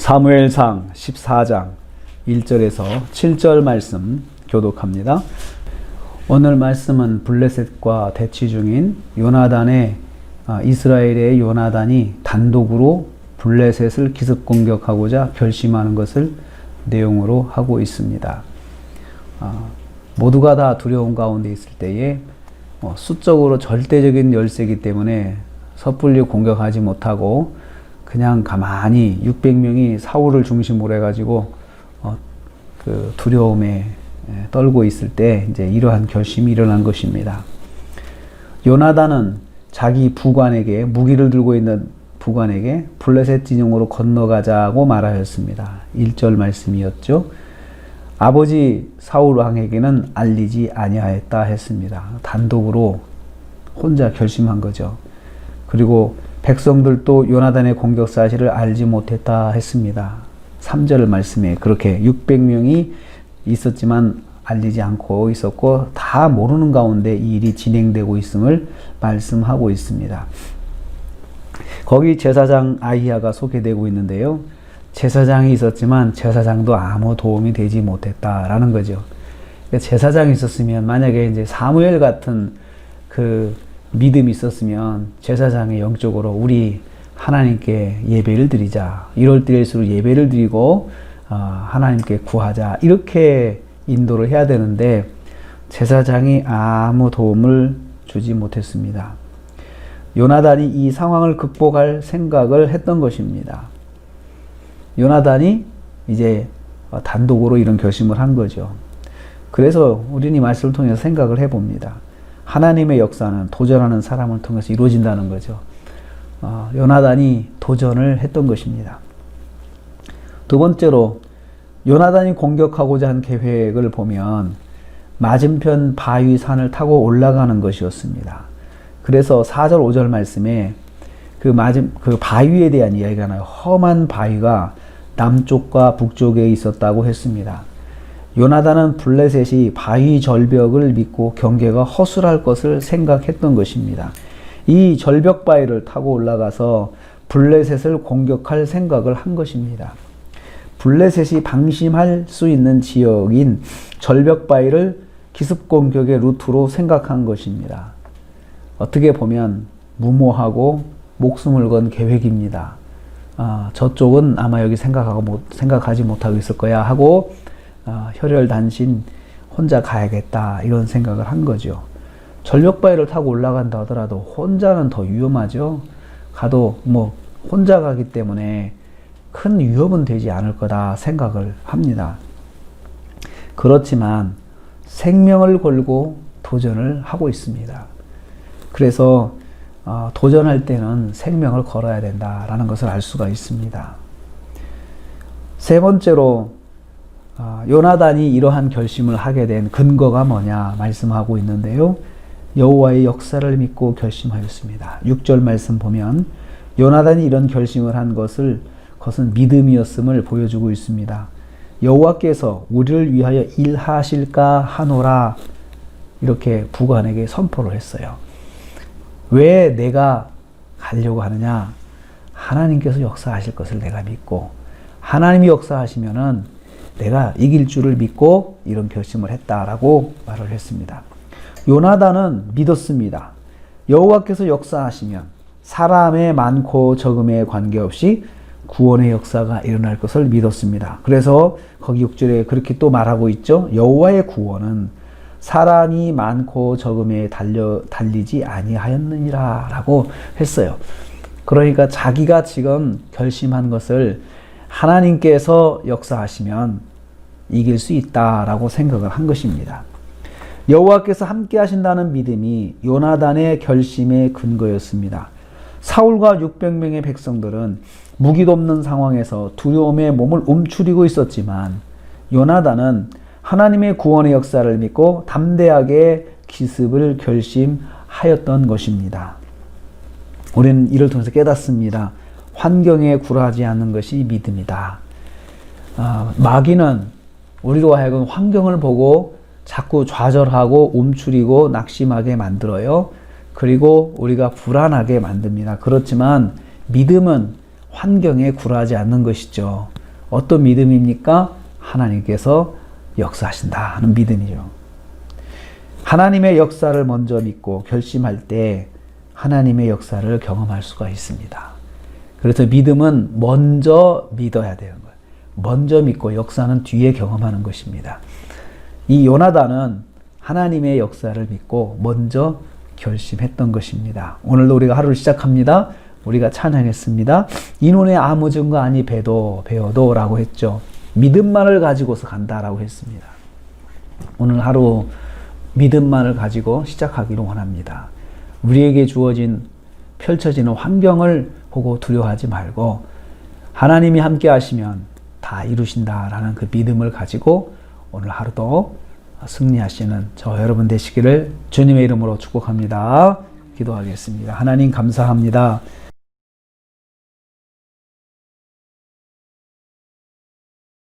사무엘상 14장 1절에서 7절 말씀 교독합니다. 오늘 말씀은 블레셋과 대치 중인 요나단의 이스라엘의 요나단이 단독으로 블레셋을 기습 공격하고자 결심하는 것을 내용으로 하고 있습니다. 모두가 다 두려움 가운데 있을 때에 수적으로 절대적인 열세이기 때문에 섣불리 공격하지 못하고 그냥 가만히 600명이 사울을 중심으로 해가지고 그 두려움에 떨고 있을 때 이제 이러한 결심이 일어난 것입니다. 요나단은 자기 부관에게, 무기를 들고 있는 부관에게 블레셋 진영으로 건너가자고 말하였습니다. 1절 말씀이었죠. 아버지 사울 왕에게는 알리지 아니하였다 했습니다. 단독으로 혼자 결심한 거죠. 그리고 백성들도 요나단의 공격 사실을 알지 못했다 했습니다. 3절 말씀에 그렇게 600명이 있었지만 알리지 않고 있었고 다 모르는 가운데 이 일이 진행되고 있음을 말씀하고 있습니다. 거기 제사장 아히야가 소개되고 있는데요. 제사장이 있었지만 제사장도 아무 도움이 되지 못했다라는 거죠. 제사장이 있었으면 만약에 이제 사무엘 같은 그 믿음이 있었으면 제사장이 영적으로 우리 하나님께 예배를 드리자, 이럴 때일수록 예배를 드리고 하나님께 구하자, 이렇게 인도를 해야 되는데 제사장이 아무 도움을 주지 못했습니다. 요나단이 이 상황을 극복할 생각을 했던 것입니다. 요나단이 이제 단독으로 이런 결심을 한 거죠. 그래서 우리는 이 말씀을 통해서 생각을 해봅니다. 하나님의 역사는 도전하는 사람을 통해서 이루어진다는 거죠. 요나단이 도전을 했던 것입니다. 두 번째로 요나단이 공격하고자 한 계획을 보면 맞은편 바위 산을 타고 올라가는 것이었습니다. 그래서 4절 5절 말씀에 그 바위에 대한 이야기가 나요. 험한 바위가 남쪽과 북쪽에 있었다고 했습니다. 요나단은 블레셋이 바위 절벽을 믿고 경계가 허술할 것을 생각했던 것입니다. 이 절벽 바위를 타고 올라가서 블레셋을 공격할 생각을 한 것입니다. 블레셋이 방심할 수 있는 지역인 절벽 바위를 기습 공격의 루트로 생각한 것입니다. 어떻게 보면 무모하고 목숨을 건 계획입니다. 저쪽은 아마 여기 생각하지 못하고 있을 거야 하고 혈혈단신 혼자 가야겠다 이런 생각을 한 거죠. 절벽바위를 타고 올라간다 하더라도 혼자는 더 위험하죠. 가도 뭐 혼자 가기 때문에 큰 위협은 되지 않을 거다 생각을 합니다. 그렇지만 생명을 걸고 도전을 하고 있습니다. 그래서 도전할 때는 생명을 걸어야 된다라는 것을 알 수가 있습니다. 세 번째로 요나단이 이러한 결심을 하게 된 근거가 뭐냐 말씀하고 있는데요. 여호와의 역사를 믿고 결심하였습니다. 6절 말씀 보면 요나단이 이런 결심을 한 그것은 믿음이었음을 보여주고 있습니다. 여호와께서 우리를 위하여 일하실까 하노라 이렇게 부관에게 선포를 했어요. 왜 내가 가려고 하느냐? 하나님께서 역사하실 것을 내가 믿고 하나님이 역사하시면은 내가 이길 줄을 믿고 이런 결심을 했다라고 말을 했습니다. 요나단은 믿었습니다. 여호와께서 역사하시면 사람의 많고 적음에 관계없이 구원의 역사가 일어날 것을 믿었습니다. 그래서 거기 6절에 그렇게 또 말하고 있죠. 여호와의 구원은 사람이 많고 적음에 달리지 아니하였느니라 라고 했어요. 그러니까 자기가 지금 결심한 것을 하나님께서 역사하시면 이길 수 있다라고 생각을 한 것입니다. 여호와께서 함께 하신다는 믿음이 요나단의 결심의 근거였습니다. 사울과 600명의 백성들은 무기도 없는 상황에서 두려움에 몸을 움츠리고 있었지만 요나단은 하나님의 구원의 역사를 믿고 담대하게 기습을 결심하였던 것입니다. 우리는 이를 통해서 깨닫습니다. 환경에 굴하지 않는 것이 믿음이다. 마귀는 우리로 하여금 환경을 보고 자꾸 좌절하고 움츠리고 낙심하게 만들어요. 그리고 우리가 불안하게 만듭니다. 그렇지만 믿음은 환경에 굴하지 않는 것이죠. 어떤 믿음입니까? 하나님께서 역사하신다 하는 믿음이죠. 하나님의 역사를 먼저 믿고 결심할 때 하나님의 역사를 경험할 수가 있습니다. 그래서 믿음은 먼저 믿어야 되는 거예요. 먼저 믿고 역사는 뒤에 경험하는 것입니다. 이 요나단은 하나님의 역사를 믿고 먼저 결심했던 것입니다. 오늘도 우리가 하루를 시작합니다. 우리가 찬양했습니다. 이눈에 아무 증거 아니 배워도 라고 했죠. 믿음만을 가지고서 간다라고 했습니다. 오늘 하루 믿음만을 가지고 시작하기를 원합니다. 우리에게 주어진 펼쳐지는 환경을 보고 두려워하지 말고 하나님이 함께 하시면 다 이루신다라는 그 믿음을 가지고 오늘 하루도 승리하시는 저 여러분 되시기를 주님의 이름으로 축복합니다. 기도하겠습니다. 하나님 감사합니다.